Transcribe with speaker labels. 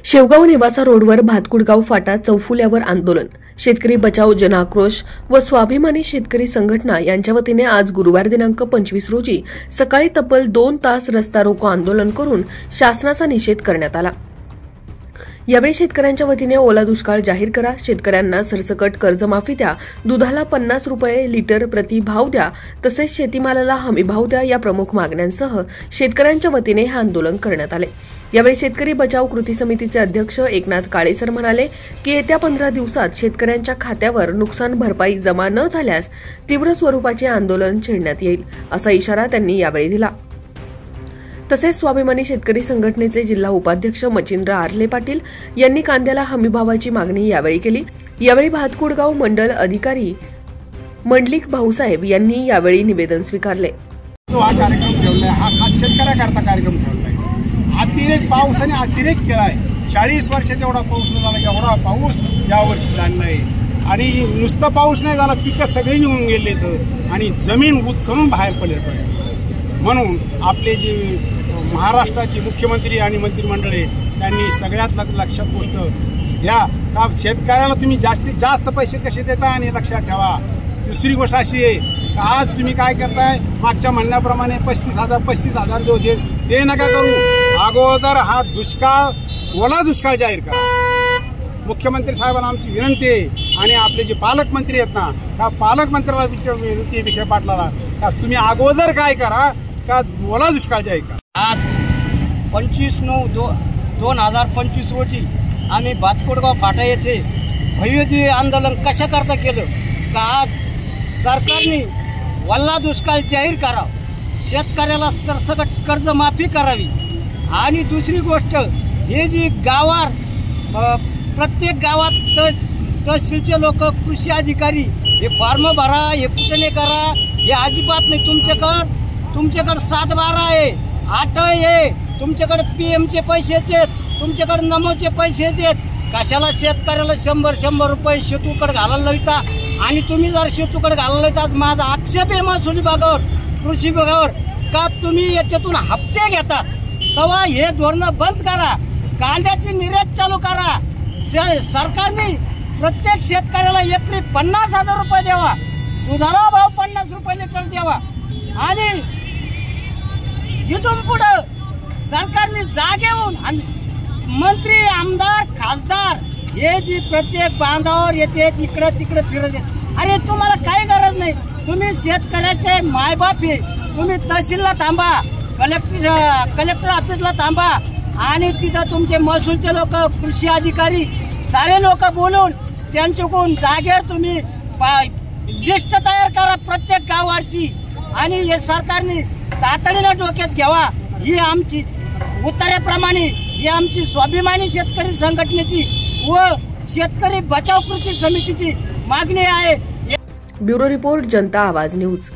Speaker 1: शेवगाव नेवासा रोडवर भातकुडगाव फाटा चौफुल्यावर आंदोलन, शेतकरी बचाव जनआक्रोश व स्वाभिमानी शेतकरी संघटना यांच्या वतीने आज गुरुवार दिनांक 25 रोजी सकाळी तब्बल 2 तास रस्ता रोको आंदोलन करून शासनाचा निषेध करण्यात आला। यावेळी शेतकऱ्यांच्या वतीने ओला दुष्काळ जाहीर करा, शेतकऱ्यांना सरसकट कर्जमाफी द्या, दुधाला 50 रुपये लिटर प्रति भाव द्या, तसेच शेतीमालाला हमी भाव द्या या प्रमुख मागण्यांसह शेतकऱ्यांच्या वतीने हे आंदोलन करण्यात आले। यावेळी शेतकरी बचाव कृती समितीचे अध्यक्ष एकनाथ काळेसर म्हणाले की येत्या 15 दिवसात शेतकऱ्यांच्या खात्यावर नुकसान भरपाई जमा न झाल्यास तीव्र स्वरूपाचे आंदोलन छेडण्यात येईल, असा इशारा त्यांनी यावेळी दिला। तसेच स्वाभिमानी शेतकरी संघटनेचे जिल्हा उपाध्यक्ष मचिंद्र आर्ले पाटील यांनी कांद्याला हमीभावाची मागणी यावेळी केली। यावेळी भातकुडगाव मंडल अधिकारी मंडलिक भाऊसाहेब यांनी यावेळी निवेदन स्वीकारले।
Speaker 2: हा कार्यक्रम ठेवलाय, हा खास शेतकऱ्याकरता कार्यक्रम ठेवलाय। अतिरेक पावसाने अतिरेक केलाय। 40 वर्षात एवढा पाऊस नाही झाला, एवढा पाऊस यावर्षी झाला नाही। आणि नुसतं पाऊस नाही झाला, पिकं सगळी निघून गेले आणि जमीन उत्खनून बाहेर पडले। म्हणून आपले जे महाराष्ट्राचे मुख्यमंत्री आणि मंत्रिमंडळ त्यांनी सगळ्यात लक्षात गोष्ट घ्या का शेतकऱ्याला तुम्ही जास्तीत जास्त पैसे कसे देता आणि लक्षात ठेवा। दुसरी गोष्ट अशी आहे की आज तुम्ही काय करताय, मागच्या म्हणण्याप्रमाणे 35,000 देऊ ते नका करू। अगोदर हा दुष्काळ ओला दुष्काळ जाहीर करा। मुख्यमंत्री साहेबांना आमची विनंती आहे आणि आपले जे पालकमंत्री आहेत ना, त्या पालकमंत्र्याला विनंती आहे विखे पाटलाला का तुम्ही अगोदर काय करा का ओला दुष्काळ जाहीर करा।
Speaker 3: आज 25/9/2025 रोजी आम्ही भातकुडगाव फाटा येथे भव्य आंदोलन कशा करता केलं का आज सरकारने वल्ला दुष्काळ जाहीर करावा, शेतकऱ्याला सरसकट कर्जमाफी करावी आणि दुसरी गोष्ट हे जी गावात प्रत्येक गावात तहसीलचे लोक, कृषी अधिकारी हे फॉर्म भरा, हे कुठे करा, हे अजिबात नाही। तुमच्याकडे 7/12 आहे, 8 आहे, तुमच्याकडे PM चे पैसे आहेत, तुमच्याकडे नमोचे पैसे आहेत। कशाला शेतकऱ्याला 100 रुपये शेतूकडे घालायला लावता आणि तुम्ही जर शेतूकडे घालायला लावतात, माझा आक्षेप आहे महसूल विभागावर, कृषी विभागावर का तुम्ही याच्यातून हप्ते घेतात। तेव्हा हे धोरणं बंद करा, कांद्याची निर्यात चालू करा। सरकारने प्रत्येक शेतकऱ्याला एकरी 50,000 रुपये द्यावा, दुधाला भाव 50 रुपये लिटर द्यावा आणि इथून पुढे सरकारने जागेहून आणि मंत्री, आमदार, खासदार हे जी प्रत्येक बांधावर येते इकडे तिकडे फिरत येत। अरे तुम्हाला काही गरज नाही, तुम्ही शेतकऱ्याचे मायबाप आहे, तुम्ही तहसीलला थांबा, कलेक्टर ऑफिसला थांबा आणि तिथं तुमचे महसूलचे लोक, कृषी अधिकारी सारे लोक बोलून त्यांच्याकडून जागेवर तुम्ही लिस्ट तयार करा प्रत्येक गावाची आणि हे सरकारने तातडीने डोक्यात घ्यावा। ही आमची उत्तरेप्रमाणे ही आमची स्वाभिमानी शेतकरी संघटनेची व शेतकरी बचाव कृती समितीची मागणी आहे।
Speaker 1: ब्युरो रिपोर्ट, जनता आवाज न्यूज।